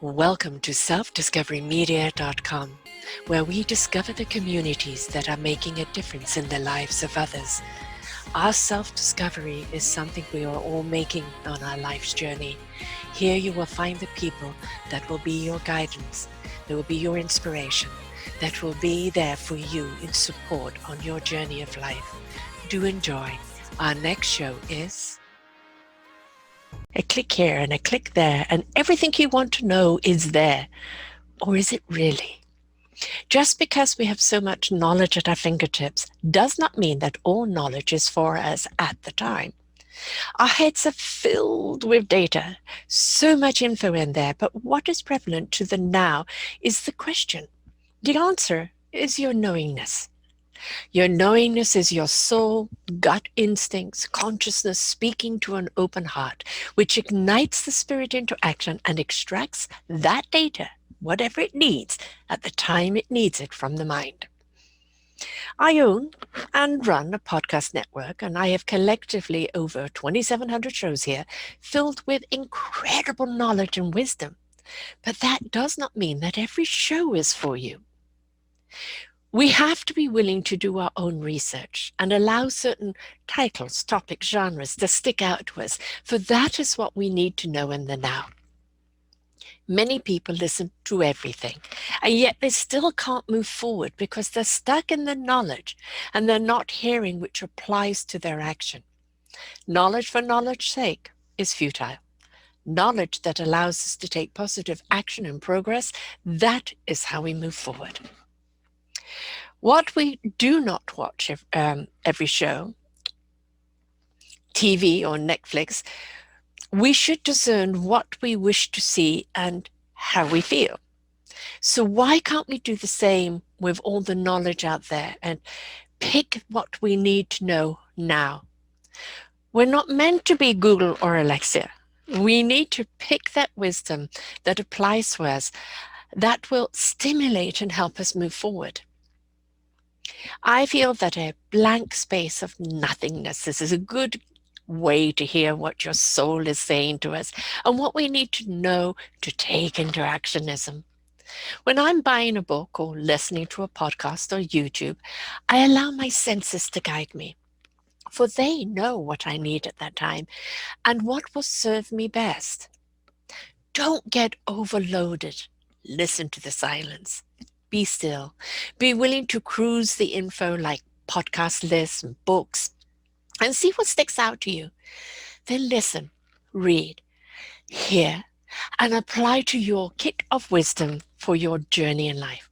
Welcome to selfdiscoverymedia.com, where we discover the communities that are making a difference in the lives of others. Our self-discovery is something we are all making on our life's journey. Here you will find the people that will be your guidance, that will be your inspiration, that will be there for you in support on your journey of life. Do enjoy. Our next show is a click here and a click there, and everything you want to know is there. Or is it really? Just because we have so much knowledge at our fingertips does not mean that all knowledge is for us at the time. Our heads are filled with data, so much info in there, but what is prevalent to the now is the question. The answer is your knowingness. Your knowingness is your soul, gut instincts, consciousness speaking to an open heart, which ignites the spirit into action and extracts that data, whatever it needs, at the time it needs it from the mind. I own and run a podcast network, and I have collectively over 2,700 shows here filled with incredible knowledge and wisdom. But that does not mean that every show is for you. We have to be willing to do our own research and allow certain titles, topics, genres to stick out to us, for that is what we need to know in the now. Many people listen to everything, and yet they still can't move forward because they're stuck in the knowledge and they're not hearing which applies to their action. Knowledge for knowledge's sake is futile. Knowledge that allows us to take positive action and progress, that is how we move forward. What we do not watch every show, TV or Netflix, we should discern what we wish to see and how we feel. So why can't we do the same with all the knowledge out there and pick what we need to know now? We're not meant to be Google or Alexa. We need to pick that wisdom that applies to us, that will stimulate and help us move forward. I feel that a blank space of nothingness is a good way to hear what your soul is saying to us and what we need to know to take into actionism. When I'm buying a book or listening to a podcast or YouTube, I allow my senses to guide me, for they know what I need at that time and what will serve me best. Don't get overloaded. Listen to the silence. Be still. Be willing to cruise the info like podcast lists and books and see what sticks out to you. Then listen, read, hear, and apply to your kit of wisdom for your journey in life.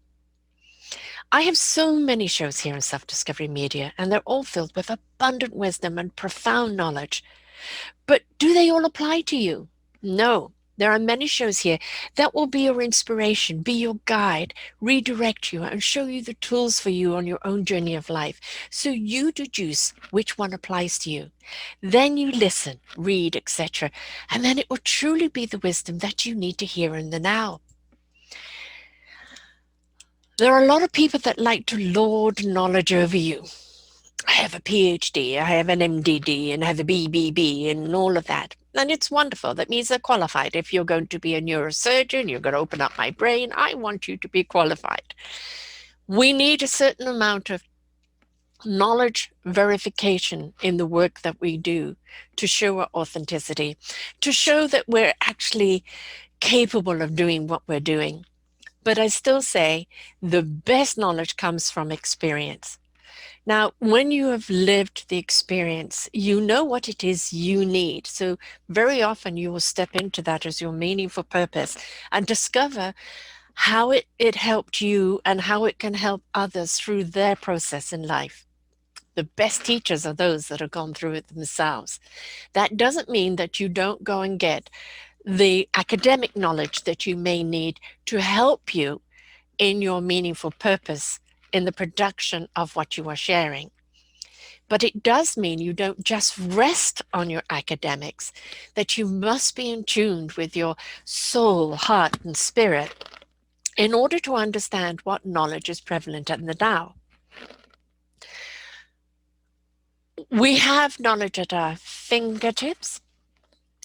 I have so many shows here in Self-Discovery Media, and they're all filled with abundant wisdom and profound knowledge. But do they all apply to you? No. There are many shows here that will be your inspiration, be your guide, redirect you, and show you the tools for you on your own journey of life. So you deduce which one applies to you. Then you listen, read, etc. And then it will truly be the wisdom that you need to hear in the now. There are a lot of people that like to lord knowledge over you. I have a PhD, I have an MDD, and I have a BBB, and all of that. And it's wonderful. That means they're qualified. If you're going to be a neurosurgeon, you're going to open up my brain, I want you to be qualified. We need a certain amount of knowledge verification in the work that we do to show our authenticity, to show that we're actually capable of doing what we're doing. But I still say the best knowledge comes from experience. Now, when you have lived the experience, you know what it is you need. So very often you will step into that as your meaningful purpose and discover how it helped you and how it can help others through their process in life. The best teachers are those that have gone through it themselves. That doesn't mean that you don't go and get the academic knowledge that you may need to help you in your meaningful purpose in the production of what you are sharing. But it does mean you don't just rest on your academics, that you must be in tune with your soul, heart, and spirit in order to understand what knowledge is prevalent in the now. We have knowledge at our fingertips,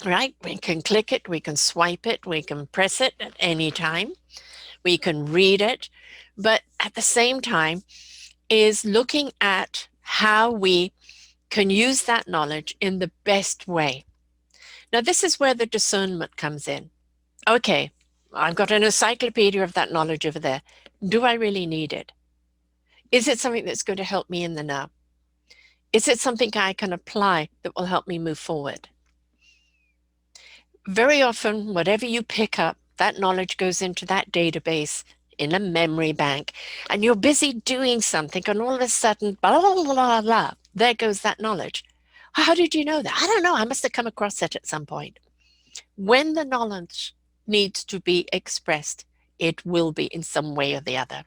right? We can click it, we can swipe it, we can press it at any time, we can read it, but at the same time is looking at how we can use that knowledge in the best way. Now, this is where the discernment comes in. Okay, I've got an encyclopedia of that knowledge over there. Do I really need it? Is it something that's going to help me in the now? Is it something I can apply that will help me move forward? Very often, whatever you pick up, that knowledge goes into that database in a memory bank, and you're busy doing something, and all of a sudden, blah, blah, blah, blah, blah, there goes that knowledge. How did you know that? I don't know. I must have come across it at some point. When the knowledge needs to be expressed, it will be in some way or the other.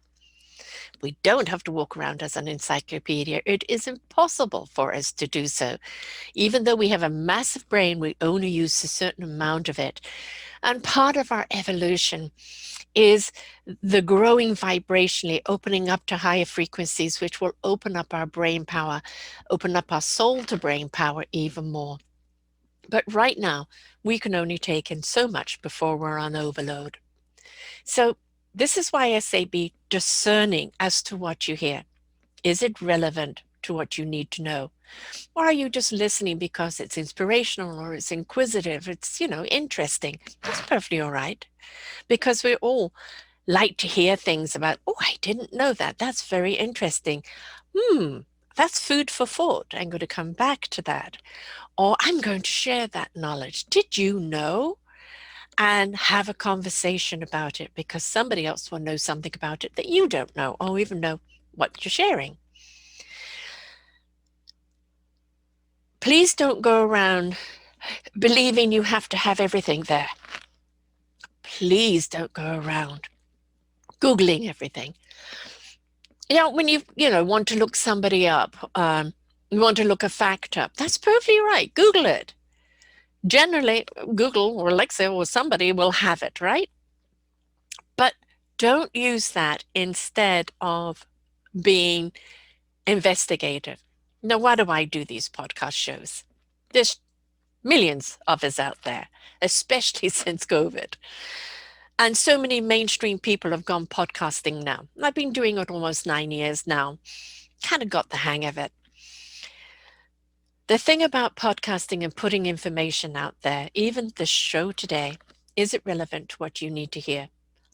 We don't have to walk around as an encyclopedia. It is impossible for us to do so. Even though we have a massive brain, we only use a certain amount of it. And part of our evolution is the growing vibrationally, opening up to higher frequencies, which will open up our brain power, open up our soul to brain power even more. But right now, we can only take in so much before we're on overload. So, this is why I say be discerning as to what you hear. Is it relevant to what you need to know? Or are you just listening because it's inspirational or it's inquisitive, it's, interesting? That's perfectly all right. Because we all like to hear things about, oh, I didn't know that. That's very interesting. That's food for thought. I'm going to come back to that. Or I'm going to share that knowledge. Did you know? And have a conversation about it because somebody else will know something about it that you don't know or even know what you're sharing. Please don't go around believing you have to have everything there. Please don't go around Googling everything. When you want to look somebody up, you want to look a fact up, that's perfectly right. Google it. Generally, Google or Alexa or somebody will have it, right? But don't use that instead of being investigative. Now, why do I do these podcast shows? There's millions of us out there, especially since COVID. And so many mainstream people have gone podcasting now. I've been doing it almost 9 years now, kind of got the hang of it. The thing about podcasting and putting information out there, even the show today, is it relevant to what you need to hear?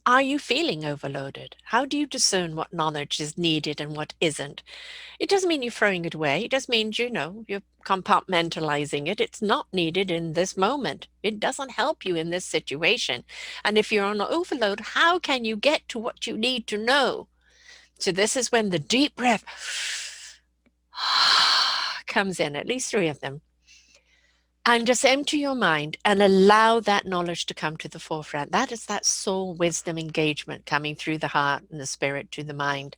Are you feeling overloaded? How do you discern what knowledge is needed and what isn't? It doesn't mean you're throwing it away. It just means, you're compartmentalizing it. It's not needed in this moment. It doesn't help you in this situation. And if you're on overload, how can you get to what you need to know? So this is when the deep breath comes in, at least 3 of them. And just empty your mind and allow that knowledge to come to the forefront. That is that soul wisdom engagement coming through the heart and the spirit to the mind.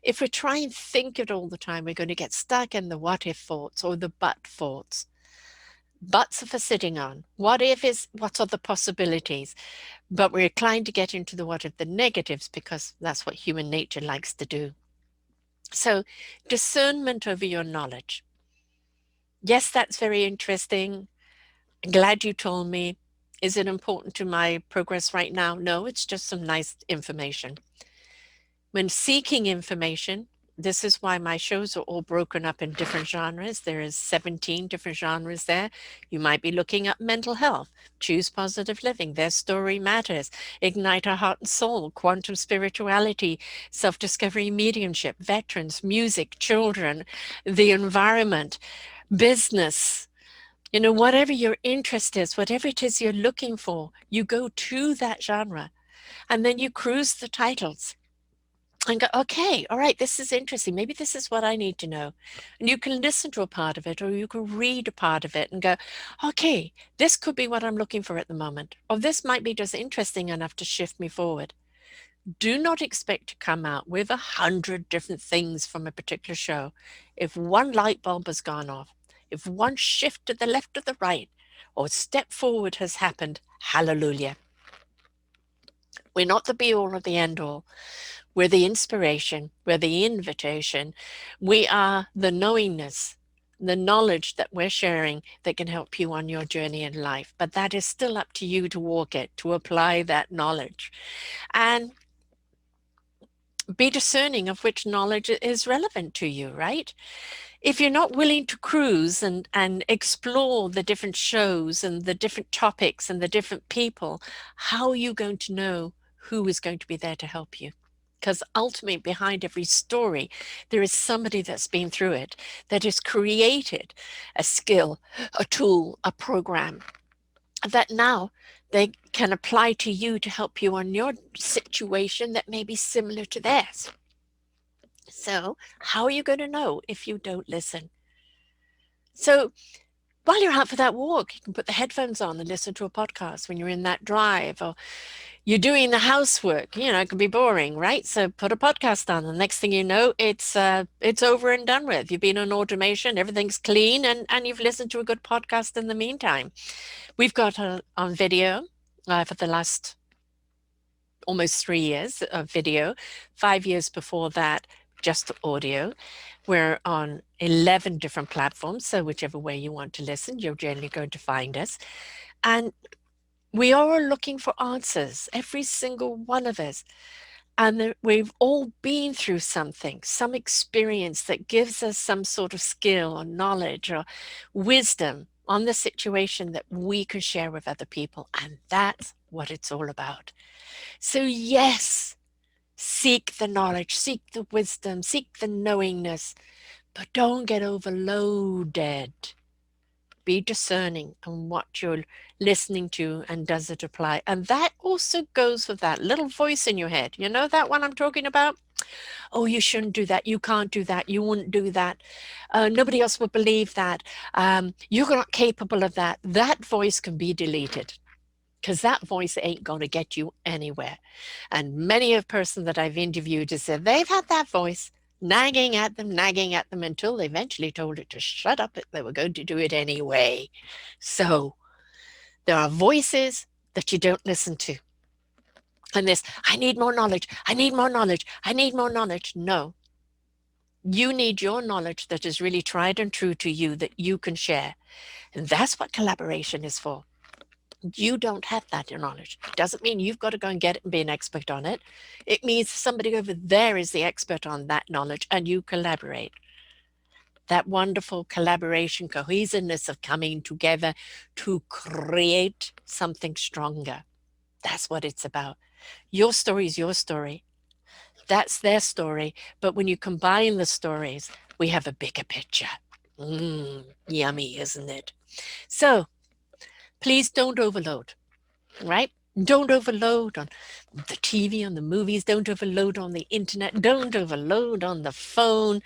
If we try and think it all the time, we're going to get stuck in the what if thoughts or the but thoughts. Buts are for sitting on. What if is what are the possibilities? But we're inclined to get into the what if the negatives because that's what human nature likes to do. So discernment over your knowledge. Yes, that's very interesting. Glad you told me. Is it important to my progress right now? No, it's just some nice information. When seeking information, this is why my shows are all broken up in different genres. There is 17 different genres there. You might be looking at mental health, choose positive living, their story matters, ignite our heart and soul, quantum spirituality, self-discovery, mediumship, veterans, music, children, the environment, business. Whatever your interest is, whatever it is you're looking for, you go to that genre and then you cruise the titles and go, okay, all right, this is interesting. Maybe this is what I need to know. And you can listen to a part of it or you can read a part of it and go, okay, this could be what I'm looking for at the moment. Or this might be just interesting enough to shift me forward. Do not expect to come out with 100 different things from a particular show. If one light bulb has gone off, if one shift to the left or the right, or step forward has happened, hallelujah. We're not the be all or the end all. We're the inspiration. We're the invitation. We are the knowingness the knowledge that we're sharing that can help you on your journey in life. But that is still up to you to walk it, to apply that knowledge, and be discerning of which knowledge is relevant to you, right? If you're not willing to cruise and explore the different shows and the different topics and the different people, how are you going to know who is going to be there to help you? Because ultimately, behind every story, there is somebody that's been through it, that has created a skill, a tool, a program that now they can apply to you to help you on your situation that may be similar to theirs. So, how are you going to know if you don't listen? So, while you're out for that walk, you can put the headphones on and listen to a podcast when you're in that drive, or you're doing the housework. It can be boring, right? So put a podcast on. The next thing you know, it's over and done with. You've been on automation, everything's clean, and you've listened to a good podcast in the meantime. We've got on video for the last almost 3 years of video, 5 years before that, just audio. We're on 11 different platforms, so whichever way you want to listen, you're generally going to find us. And we are looking for answers, every single one of us. And we've all been through something, some experience that gives us some sort of skill or knowledge or wisdom on the situation that we can share with other people. And that's what it's all about. So yes, seek the knowledge, seek the wisdom, seek the knowingness, but don't get overloaded. Be discerning on what you're listening to, and does it apply? And that also goes with that little voice in your head. You know that one I'm talking about? Oh, you shouldn't do that. You can't do that. You wouldn't do that. Nobody else would believe that. You're not capable of that. That voice can be deleted, because that voice ain't going to get you anywhere. And many of person that I've interviewed has said they've had that voice nagging at them until they eventually told it to shut up. They were going to do it anyway. So there are voices that you don't listen to. And this, I need more knowledge. I need more knowledge. I need more knowledge. No, you need your knowledge that is really tried and true to you that you can share. And that's what collaboration is for. You don't have that knowledge. It doesn't mean you've got to go and get it and be an expert on it. It means somebody over there is the expert on that knowledge, and you collaborate. That wonderful collaboration, cohesiveness of coming together to create something stronger. That's what it's about. Your story is your story. That's their story. But when you combine the stories, we have a bigger picture. Yummy, isn't it? So please don't overload. Right? Don't overload on the TV, on the movies. Don't overload on the internet. Don't overload on the phone.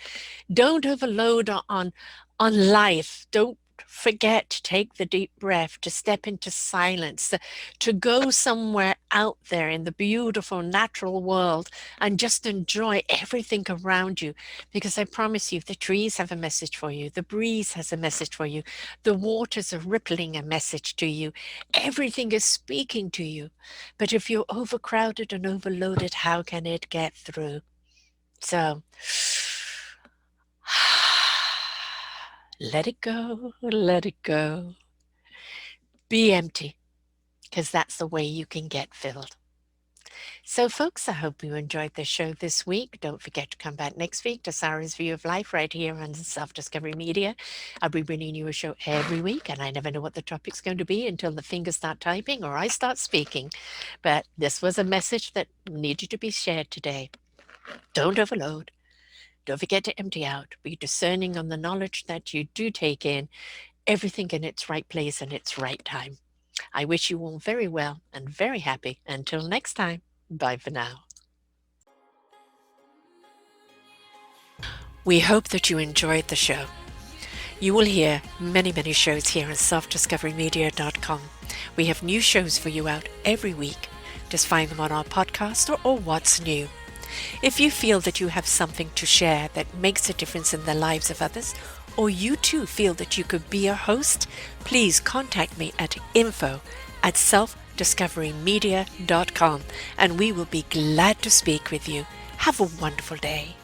Don't overload on life. Don't forget to take the deep breath, to step into silence, to go somewhere out there in the beautiful natural world and just enjoy everything around you. Because I promise you, the trees have a message for you. The breeze has a message for you. The waters are rippling a message to you. Everything is speaking to you. But if you're overcrowded and overloaded, how can it get through? So let it go, let it go. Be empty, because that's the way you can get filled. So, folks, I hope you enjoyed the show this week. Don't forget to come back next week to Sarah's View of Life right here on Self Discovery Media. I'll be bringing you a show every week, and I never know what the topic's going to be until the fingers start typing or I start speaking. But this was a message that needed to be shared today. Don't overload. Don't forget to empty out. Be discerning on the knowledge that you do take in, everything in its right place and its right time. I wish you all very well and very happy. Until next time, bye for now. We hope that you enjoyed the show. You will hear many shows here on selfdiscoverymedia.com. We have new shows for you out every week. Just find them on our podcast or What's New. If you feel that you have something to share that makes a difference in the lives of others, or you too feel that you could be a host, please contact me at info@selfdiscoverymedia.com, and we will be glad to speak with you. Have a wonderful day.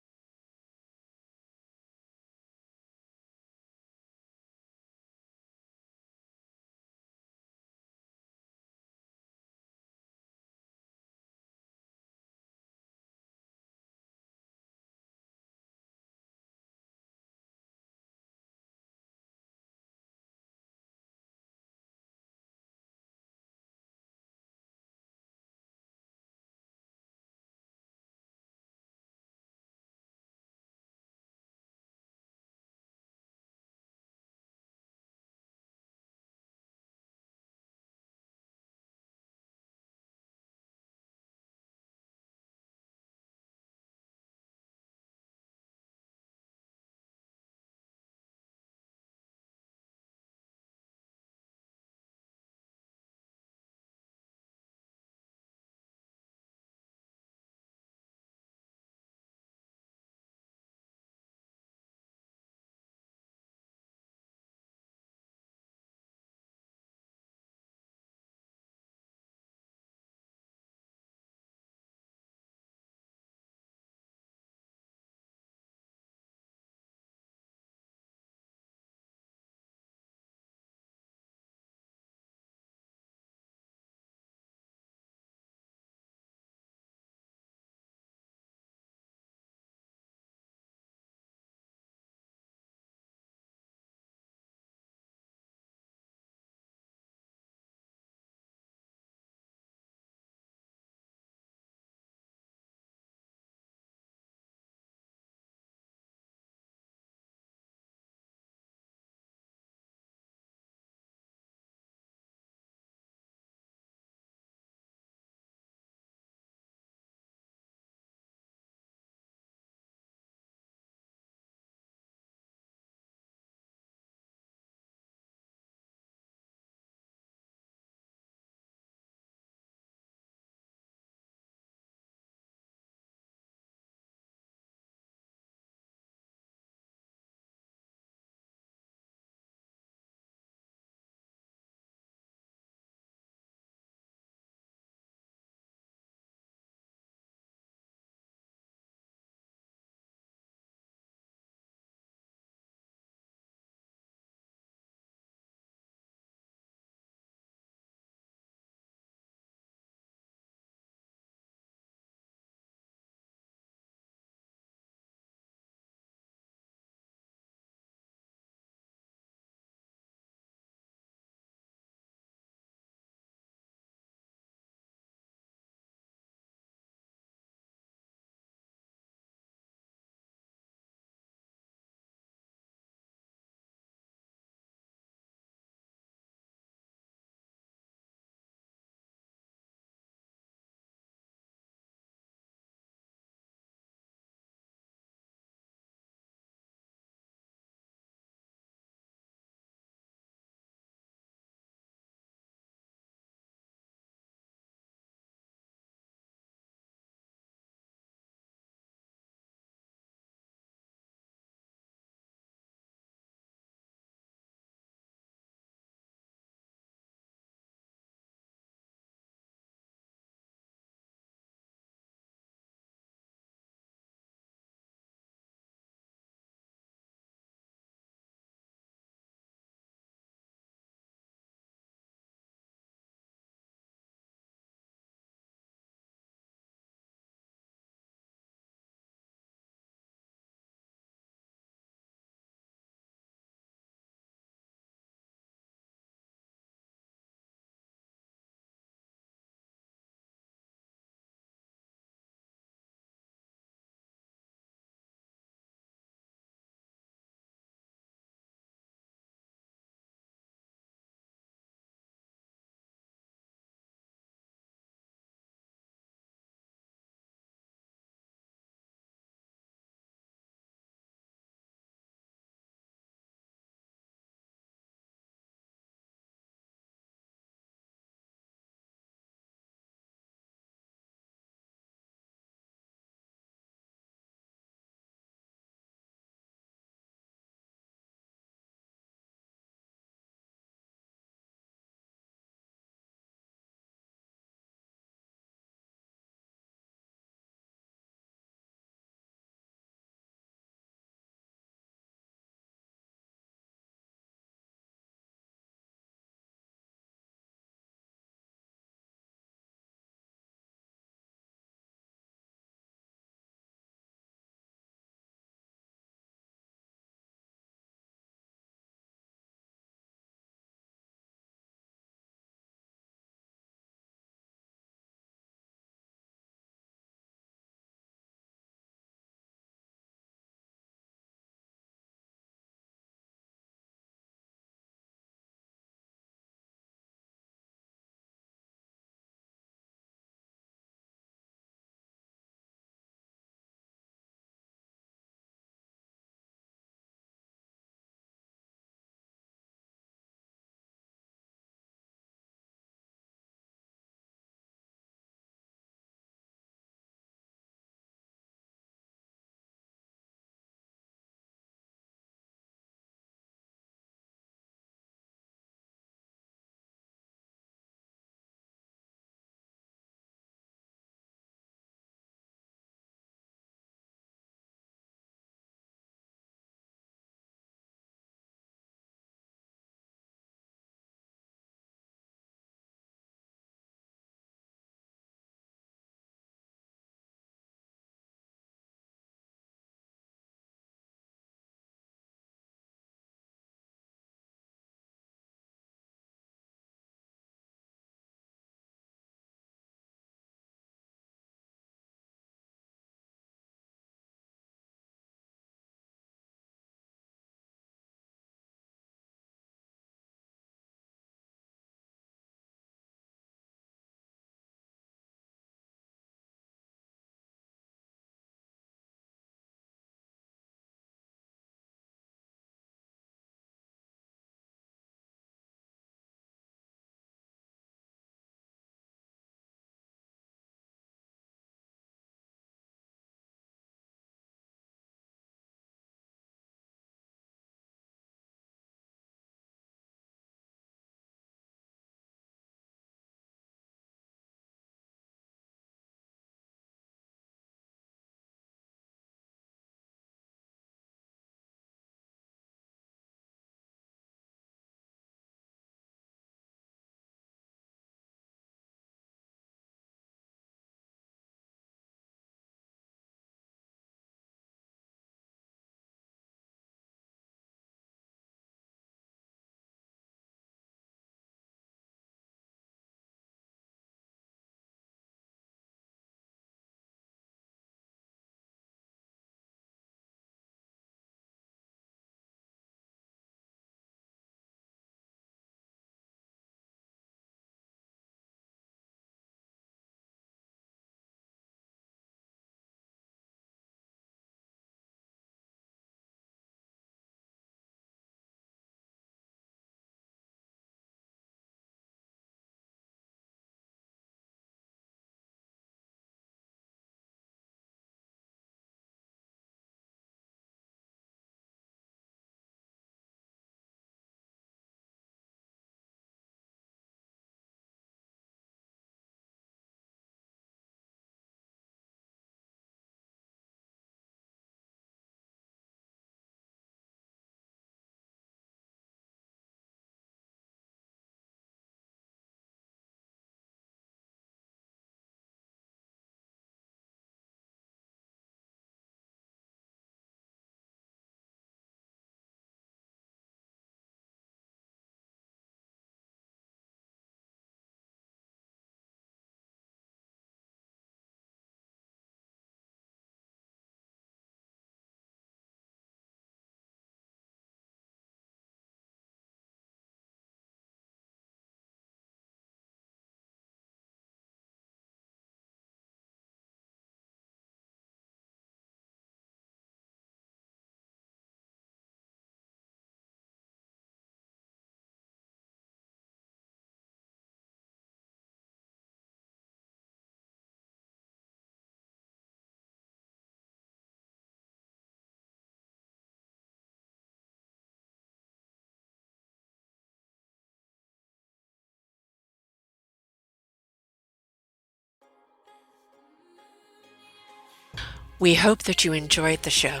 We hope that you enjoyed the show.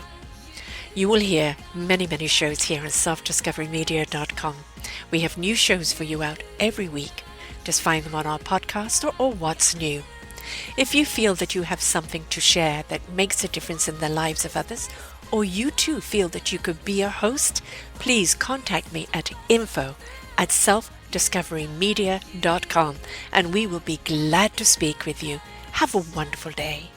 You will hear many shows here on selfdiscoverymedia.com. We have new shows for you out every week. Just find them on our podcast or What's New. If you feel that you have something to share that makes a difference in the lives of others, or you too feel that you could be a host, please contact me at info@selfdiscoverymedia.com and we will be glad to speak with you. Have a wonderful day.